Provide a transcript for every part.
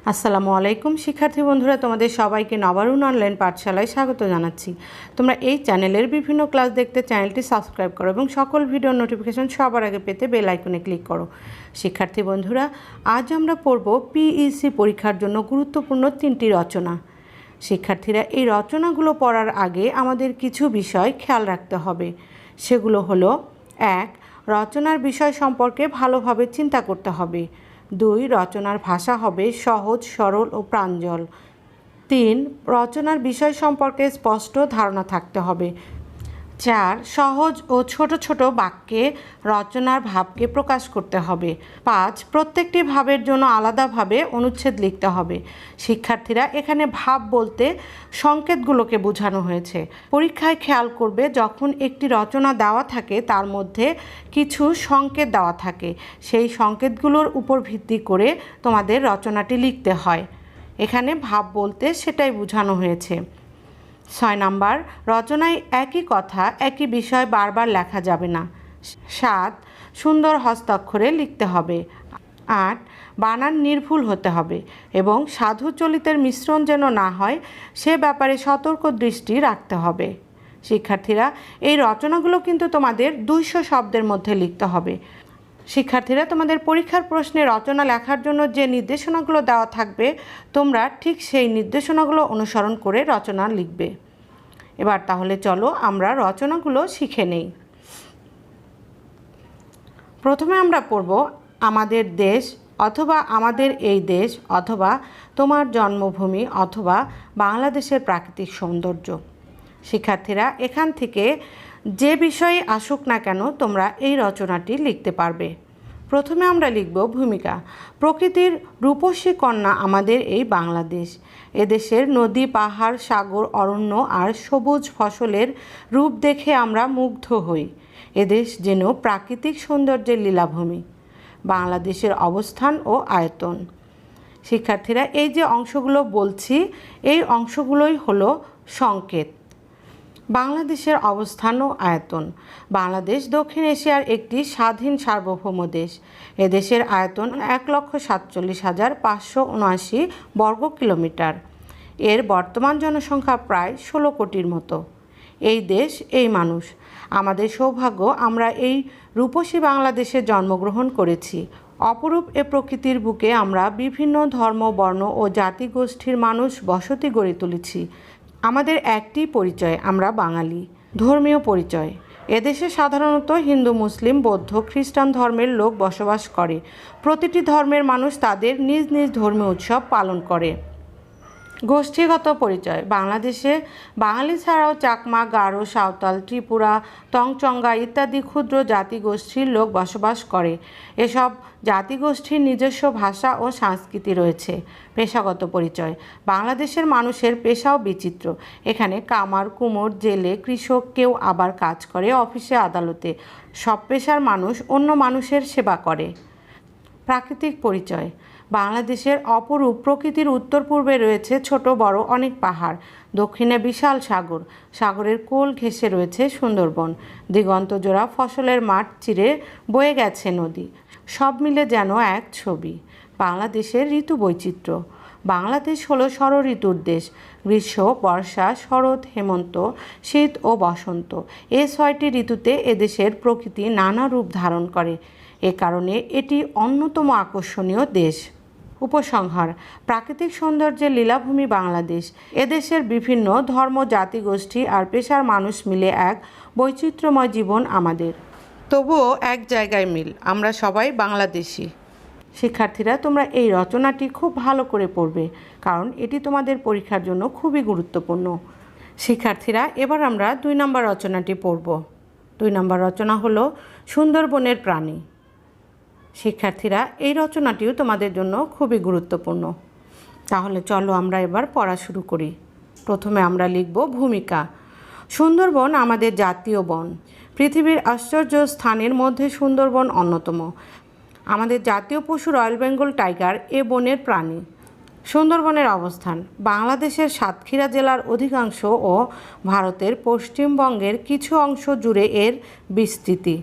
আসসালামু আলাইকুম শিক্ষার্থী বন্ধুরা, তোমাদের সবাইকে নাবারুন অনলাইন পাঠশালায় স্বাগত জানাচ্ছি। তোমরা এই চ্যানেলের বিভিন্ন ক্লাস দেখতে চ্যানেলটি সাবস্ক্রাইব করো এবং সকল ভিডিও নোটিফিকেশন সবার আগে পেতে বেল আইকনে ক্লিক করো। শিক্ষার্থী বন্ধুরা, আজ আমরা পড়ব পিইসি পরীক্ষার জন্য গুরুত্বপূর্ণ 3টি রচনা। শিক্ষার্থীরা, এই রচনাগুলো পড়ার আগে আমাদের কিছু বিষয় খেয়াল রাখতে হবে। সেগুলো হলো: 1. রচনার বিষয় সম্পর্কে ভালোভাবে চিন্তা করতে হবে। 2. রচনার ভাষা হবে সহজ, সরল ও প্রাঞ্জল। 3. রচনার বিষয় সম্পর্কে স্পষ্ট ধারণা থাকতে হবে। 4. সহজ ও ছোট ছোট বাক্যে রচনার ভাবকে প্রকাশ করতে হবে। 5. প্রত্যেকটি ভাবের জন্য আলাদাভাবে অনুচ্ছেদ লিখতে হবে। শিক্ষার্থীরা, এখানে ভাব বলতে সংকেতগুলোকে বোঝানো হয়েছে। পরীক্ষায় খেয়াল করবে, যখন একটি রচনা দেওয়া থাকে তার মধ্যে কিছু সংকেত দেওয়া থাকে। সেই সংকেতগুলোর উপর ভিত্তি করে তোমাদের রচনাটি লিখতে হয়। এখানে ভাব বলতে সেটাই বোঝানো হয়েছে। 6 নাম্বার, রচনায় একই কথা একই বিষয় বারবার লেখা যাবে না। 7. সুন্দর হস্তাক্ষরে লিখতে হবে। 8. বানান নির্ভুল হতে হবে এবং সাধু চলিতের মিশ্রণ যেন না হয় সে ব্যাপারে সতর্ক দৃষ্টি রাখতে হবে। শিক্ষার্থীরা, এই রচনাগুলো কিন্তু তোমাদের 200 শব্দের মধ্যে লিখতে হবে। শিক্ষার্থীরা, তোমাদের পরীক্ষার প্রশ্নে রচনা লেখার জন্য যে নির্দেশনাগুলো দেওয়া থাকবে, তোমরা ঠিক সেই নির্দেশনাগুলো অনুসরণ করে রচনা লিখবে। এবার তাহলে চলো আমরা রচনাগুলো শিখে নেই। প্রথমে আমরা পড়ব আমাদের দেশ অথবা আমাদের এই দেশ অথবা তোমার জন্মভূমি অথবা বাংলাদেশের প্রাকৃতিক সৌন্দর্য। শিক্ষার্থীরা, এখান থেকে যে বিষয়ে আসুক না কেন তোমরা এই রচনাটি লিখতে পারবে। প্রথমে আমরা লিখব ভূমিকা। প্রকৃতির রূপসী কন্যা আমাদের এই বাংলাদেশ। এদেশের নদী, পাহাড়, সাগর, অরণ্য আর সবুজ ফসলের রূপ দেখে আমরা মুগ্ধ হই। এদেশ যেন প্রাকৃতিক সৌন্দর্যের লীলাভূমি। বাংলাদেশের অবস্থান ও আয়তন। শিক্ষার্থীরা, এই যে অংশগুলো বলছি, এই অংশগুলোই হলো সংকেত। বাংলাদেশের অবস্থান ও আয়তন। বাংলাদেশ দক্ষিণ এশিয়ার একটি স্বাধীন সার্বভৌম দেশ। এদেশের আয়তন 1,47,579 বর্গ কিলোমিটার। এর বর্তমান জনসংখ্যা প্রায় 16 কোটির মতো। এই দেশ, এই মানুষ। আমাদের সৌভাগ্য, আমরা এই রূপসী বাংলাদেশে জন্মগ্রহণ করেছি। অপরূপ এ প্রকৃতির বুকে আমরা বিভিন্ন ধর্ম, বর্ণ ও জাতিগোষ্ঠীর মানুষ বসতি গড়ে তুলেছি। আমাদের একটি পরিচয়, আমরা বাঙালি। ধর্মীয় পরিচয়। এদেশে সাধারণত হিন্দু, মুসলিম, বৌদ্ধ, খ্রিস্টান ধর্মের লোক বসবাস করে। প্রতিটি ধর্মের মানুষ তাদের নিজ নিজ ধর্মীয় উৎসব পালন করে। গোষ্ঠীগত পরিচয়। বাংলাদেশে বাঙালি ছাড়াও চাকমা, গারো, সাঁওতাল, ত্রিপুরা, তংচঙ্গা ইত্যাদি ক্ষুদ্র জাতিগোষ্ঠীর লোক বসবাস করে। এসব জাতিগোষ্ঠীর নিজস্ব ভাষা ও সংস্কৃতি রয়েছে। পেশাগত পরিচয়। বাংলাদেশের মানুষের পেশাও বিচিত্র। এখানে কামার, কুমোর, জেলে, কৃষক, কেউ আবার কাজ করে অফিসে, আদালতে। সব পেশার মানুষ অন্য মানুষের সেবা করে। প্রাকৃতিক পরিচয়। বাংলাদেশের অপরূপ প্রকৃতির উত্তর পূর্বে রয়েছে ছোট বড় অনেক পাহাড়। দক্ষিণে বিশাল সাগর। সাগরের কোল ঘেঁষে রয়েছে সুন্দরবন। দিগন্তজোড়া ফসলের মাঠ চিরে বয়ে গেছে নদী। সব মিলে যেন এক ছবি। বাংলাদেশের ঋতু বৈচিত্র্য। বাংলাদেশ হলো ষড়ঋতুর দেশ। গ্রীষ্ম, বর্ষা, শরৎ, হেমন্ত, শীত ও বসন্ত। এই 6টি ঋতুতে এদেশের প্রকৃতি নানা রূপ ধারণ করে। এ কারণে এটি অন্যতম আকর্ষণীয় দেশ। উপসংহার। প্রাকৃতিক সৌন্দর্যের লীলাভূমি বাংলাদেশ। এদেশের বিভিন্ন ধর্ম, জাতিগোষ্ঠী আর পেশার মানুষ মিলে এক বৈচিত্র্যময় জীবন আমাদের। তবুও এক জায়গায় মিল, আমরা সবাই বাংলাদেশি। শিক্ষার্থীরা, তোমরা এই রচনাটি খুব ভালো করে পড়বে, কারণ এটি তোমাদের পরীক্ষার জন্য খুবই গুরুত্বপূর্ণ। শিক্ষার্থীরা, এবার আমরা 2 নম্বর রচনাটি পড়ব। 2 নম্বর রচনা হলো সুন্দরবনের প্রাণী। শিক্ষার্থীরা, এই রচনাটিও তোমাদের জন্য খুবই গুরুত্বপূর্ণ। তাহলে চলো আমরা এবার পড়া শুরু করি। প্রথমে আমরা লিখব ভূমিকা। সুন্দরবন আমাদের জাতীয় বন। পৃথিবীর আশ্চর্য স্থানের মধ্যে সুন্দরবন অন্যতম। আমাদের জাতীয় পশু রয়্যাল বেঙ্গল টাইগার এ বনের প্রাণী। সুন্দরবনের অবস্থান। বাংলাদেশের সাতক্ষীরা জেলার অধিকাংশ ও ভারতের পশ্চিমবঙ্গের কিছু অংশ জুড়ে এর বিস্তৃতি।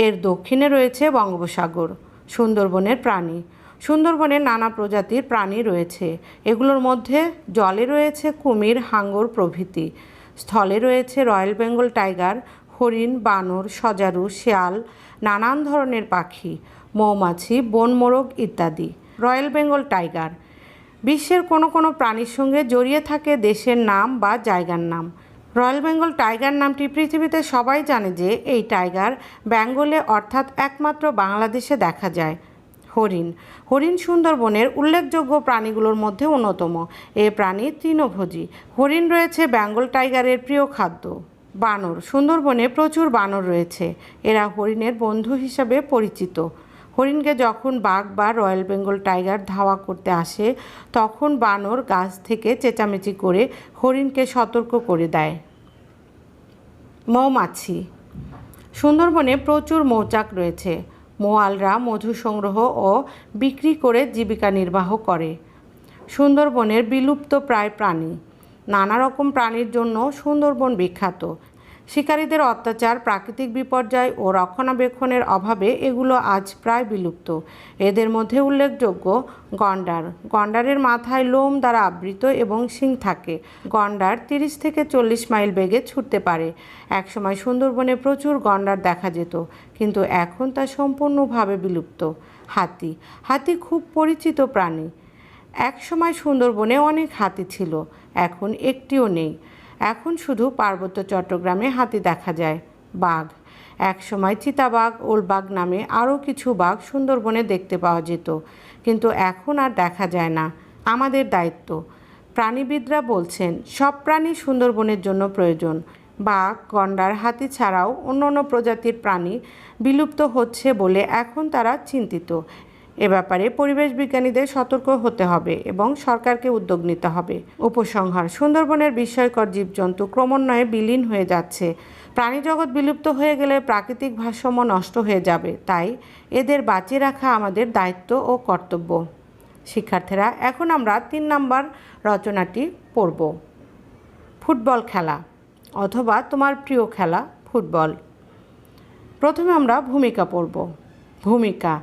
এর দক্ষিণে রয়েছে বঙ্গোপসাগর। সুন্দরবনের প্রাণী। সুন্দরবনে নানা প্রজাতির প্রাণী রয়েছে। এগুলোর মধ্যে জলে রয়েছে কুমির, হাঙ্গর প্রভৃতি। স্থলে রয়েছে রয়্যাল বেঙ্গল টাইগার, হরিণ, বানর, সজারু, শেয়াল, নানান ধরনের পাখি, মৌমাছি, বনমোরগ ইত্যাদি। রয়্যাল বেঙ্গল টাইগার বিশ্বের কোনো কোনো প্রাণীর সঙ্গে জড়িয়ে থাকে দেশের নাম বা জায়গার নাম। রয়্যাল বেঙ্গল টাইগার নামটি পৃথিবীতে সবাই জানে যে এই টাইগার বেঙ্গলে অর্থাৎ একমাত্র বাংলাদেশে দেখা যায়। হরিণ সুন্দরবনের উল্লেখযোগ্য প্রাণীগুলোর মধ্যে অন্যতম। এ প্রাণী তৃণভোজী। হরিণ রয়েছে বেঙ্গল টাইগারের প্রিয় খাদ্য। বানর সুন্দরবনে প্রচুর বানর রয়েছে। এরা হরিণের বন্ধু হিসাবে পরিচিত। হরিণকে যখন বাঘ বা রয়্যাল বেঙ্গল টাইগার ধাওয়া করতে আসে তখন বানর গাছ থেকে চেঁচামেচি করে হরিণকে সতর্ক করে দেয়। মৌমাছি সুন্দরবনে প্রচুর মৌচাক রয়েছে। মৌয়ালরা মধু সংগ্রহ ও বিক্রি করে জীবিকা নির্বাহ করে। সুন্দরবনের বিলুপ্ত প্রায় প্রাণী। নানা রকম প্রাণীর জন্য সুন্দরবন বিখ্যাত। শিকারীদের অত্যাচার, প্রাকৃতিক বিপর্যয় ও রক্ষণাবেক্ষণের অভাবে এগুলো আজ প্রায় বিলুপ্ত। এদের মধ্যে উল্লেখযোগ্য গন্ডার। গন্ডারের মাথায় লোম দ্বারা আবৃত এবং শিং থাকে। গন্ডার 30 থেকে 40 মাইল বেগে ছুটতে পারে। একসময় সুন্দরবনে প্রচুর গন্ডার দেখা যেত, কিন্তু এখন তা সম্পূর্ণভাবে বিলুপ্ত। হাতি খুব পরিচিত প্রাণী। একসময় সুন্দরবনে অনেক হাতি ছিল, এখন একটিও নেই। এখন শুধু পার্বত্য চট্টগ্রামে হাতি দেখা যায়। বাঘ একসময় চিতাবাঘ, ওলবাঘ নামে আরও কিছু বাঘ সুন্দরবনে দেখতে পাওয়া যেত, কিন্তু এখন আর দেখা যায় না। আমাদের দায়িত্ব। প্রাণীবিদরা বলছেন সব প্রাণী সুন্দরবনের জন্য প্রয়োজন। বাঘ, গন্ডার, হাতি ছাড়াও অন্যান্য প্রজাতির প্রাণী বিলুপ্ত হচ্ছে বলে এখন তারা চিন্তিত। এ ব্যাপারে পরিবেশ বিজ্ঞানীদের সতর্ক হতে হবে এবং সরকারকে উদ্যোগ নিতে হবে। উপসংহার: সুন্দরবনের বিস্ময়কর জীবজন্তু ক্রমান্বয়ে বিলীন হয়ে যাচ্ছে। প্রাণীজগৎ বিলুপ্ত হয়ে গেলে প্রাকৃতিক ভারসাম্য নষ্ট হয়ে যাবে। তাই এদের বাঁচিয়ে রাখা আমাদের দায়িত্ব ও কর্তব্য। শিক্ষার্থীরা, এখন আমরা 3 নম্বর রচনাটি পড়ব। ফুটবল খেলা অথবা তোমার প্রিয় খেলা ফুটবল। প্রথমে আমরা ভূমিকা পড়ব। ভূমিকা: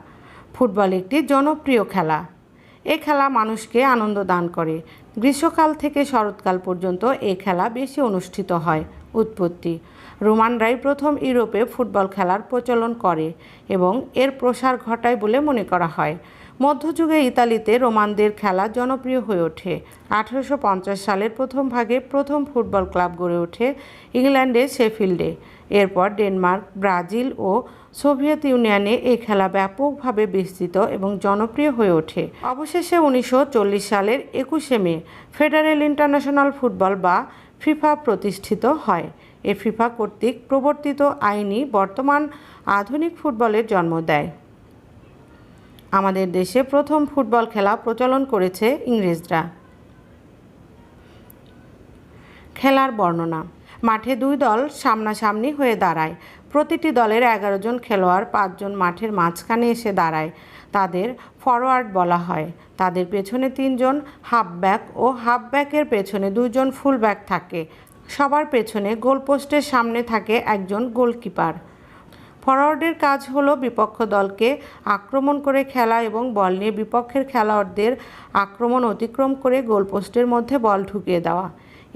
ফুটবল একটি জনপ্রিয় খেলা। এ খেলা মানুষকে আনন্দ দান করে। গ্রীষ্মকাল থেকে শরৎকাল পর্যন্ত এই খেলা বেশি অনুষ্ঠিত হয়। উৎপত্তি: রোমানরাই প্রথম ইউরোপে ফুটবল খেলার প্রচলন করে এবং এর প্রসার ঘটায় বলে মনে করা হয়। মধ্যযুগে ইতালিতে রোমানদের খেলা জনপ্রিয় হয়ে ওঠে। 1850 সালের প্রথম ভাগে প্রথম ফুটবল ক্লাব গড়ে ওঠে ইংল্যান্ডের শেফিল্ডে। এরপর ডেনমার্ক, ব্রাজিল ও সোভিয়েত ইউনিয়নে এই খেলা ব্যাপকভাবে বিস্তৃত এবং জনপ্রিয় হয়ে ওঠে। অবশেষে 1940 সালের 21শে মে ফেডারেল ইন্টারন্যাশনাল ফুটবল বা ফিফা প্রতিষ্ঠিত হয়। এ ফিফা কর্তৃক প্রবর্তিত আইনই বর্তমান আধুনিক ফুটবলের জন্ম দেয়। আমাদের দেশে প্রথম ফুটবল খেলা প্রচলন করেছে ইংরেজরা। খেলার বর্ণনা: মাঠে 2 দল সামনাসামনি হয়ে দাঁড়ায়। প্রতিটি দলের 11 জন খেলোয়াড় 5 জন মাঠের মাঝখানে এসে দাঁড়ায়। তাদের ফরওয়ার্ড বলা হয়। তাদের পেছনে 3 জন হাফব্যাক ও হাফব্যাকের পেছনে 2 জন ফুলব্যাক থাকে। সবার পেছনে গোলপোস্টের সামনে থাকে একজন গোলকিপার। ফরওয়ার্ডের কাজ হলো বিপক্ষ দলকে আক্রমণ করে খেলা এবং বল নিয়ে বিপক্ষের খেলোয়াড়দের আক্রমণ অতিক্রম করে গোলপোস্টের মধ্যে বল ঢুকিয়ে দেওয়া।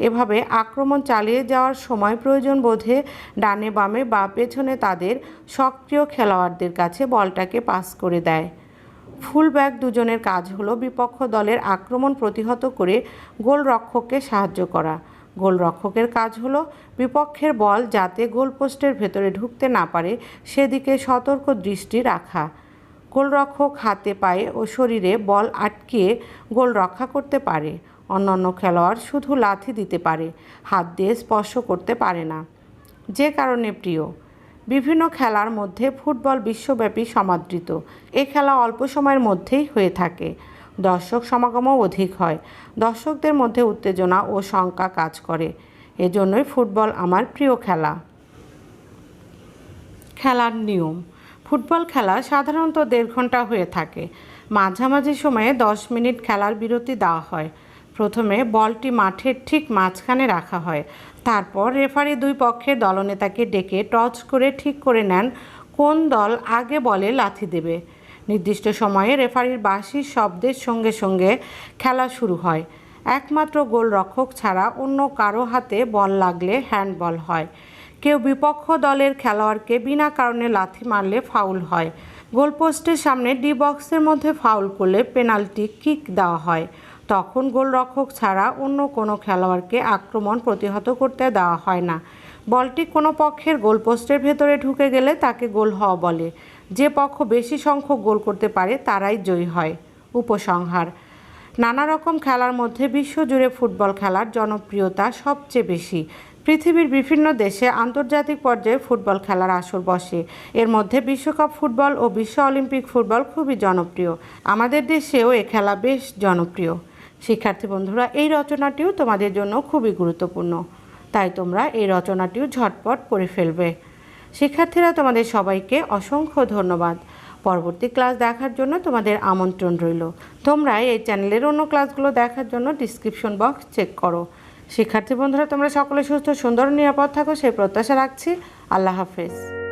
এভাবে আক্রমণ চালিয়ে যাওয়ার সময় প্রয়োজন বোধে ডানে বামে বা পেছনে তাদের সক্রিয় খেলোয়াড়দের কাছে বলটাকে পাস করে দেয়। ফুলব্যাক 2 জনের কাজ হলো বিপক্ষ দলের আক্রমণ প্রতিহত করে গোলরক্ষককে সাহায্য করা। গোলরক্ষকের কাজ হলো বিপক্ষের বল যাতে গোলপোস্টের ভেতরে ঢুকতে না পারে সেদিকে সতর্ক দৃষ্টি রাখা। গোলরক্ষক হাতে, পায়ে ও শরীরে বল আটকিয়ে গোল রক্ষা করতে পারে। অন্যান্য খেলোয়াড় শুধু লাথি দিতে পারে, হাত দিয়ে স্পর্শ করতে পারে না। যে কারণে প্রিয়। বিভিন্ন খেলার মধ্যে ফুটবল বিশ্বব্যাপী সমাদৃত। এ খেলা অল্প সময়ের মধ্যেই হয়ে থাকে। দর্শক সমাগমও অধিক হয়। দর্শকদের মধ্যে উত্তেজনা ও শঙ্কা কাজ করে। এজন্যই ফুটবল আমার প্রিয় খেলা। খেলার নিয়ম: ফুটবল খেলা সাধারণত 1.5 ঘন্টা হয়ে থাকে। মাঝামাঝি সময়ে 10 মিনিট খেলার বিরতি দেওয়া হয়। প্রথমে বলটি মাঠের ঠিক মাঝখানে রাখা হয়। তারপর রেফারি 2 পক্ষের দলনেতাকে ডেকে টস করে ঠিক করে নেন কোন দল আগে বলে লাথি দেবে। নির্দিষ্ট সময়ে রেফারির বাঁশির শব্দের সঙ্গে সঙ্গে খেলা শুরু হয়। একমাত্র গোলরক্ষক ছাড়া অন্য কারো হাতে বল লাগলে হ্যান্ডবল হয়। কেউ বিপক্ষ দলের খেলোয়াড়কে বিনা কারণে লাথি মারলে ফাউল হয়। গোলপোস্টের সামনে ডি বক্সের মধ্যে ফাউল করলে পেনাল্টি কিক দেওয়া হয়। তখন গোলরক্ষক ছাড়া অন্য কোনো খেলোয়াড়কে আক্রমণ প্রতিহত করতে দেওয়া হয় না। বলটি কোনো পক্ষের গোলপোস্টের ভেতরে ঢুকে গেলে তাকে গোল হওয়া বলে। যে পক্ষ বেশি সংখ্যক গোল করতে পারে তারাই জয়ী হয়। উপসংহার: নানা রকম খেলার মধ্যে বিশ্বজুড়ে ফুটবল খেলার জনপ্রিয়তা সবচেয়ে বেশি। পৃথিবীর বিভিন্ন দেশে আন্তর্জাতিক পর্যায়ে ফুটবল খেলার আসর বসে। এর মধ্যে বিশ্বকাপ ফুটবল ও বিশ্ব অলিম্পিক ফুটবল খুবই জনপ্রিয়। আমাদের দেশেও এ খেলা বেশ জনপ্রিয়। শিক্ষার্থী বন্ধুরা, এই রচনাটিও তোমাদের জন্য খুবই গুরুত্বপূর্ণ, তাই তোমরা এই রচনাটিও ঝটপট পড়ে ফেলবে। শিক্ষার্থীরা, তোমাদের সবাইকে অসংখ্য ধন্যবাদ। পরবর্তী ক্লাস দেখার জন্য তোমাদের আমন্ত্রণ রইল। তোমরা এই চ্যানেলের অন্য ক্লাসগুলো দেখার জন্য ডিসক্রিপশন বক্স চেক করো। শিক্ষার্থী বন্ধুরা, তোমরা সকলে সুস্থ, সুন্দর, নিরাপদ থাকো সেই প্রত্যাশা রাখছি। আল্লাহ হাফেজ।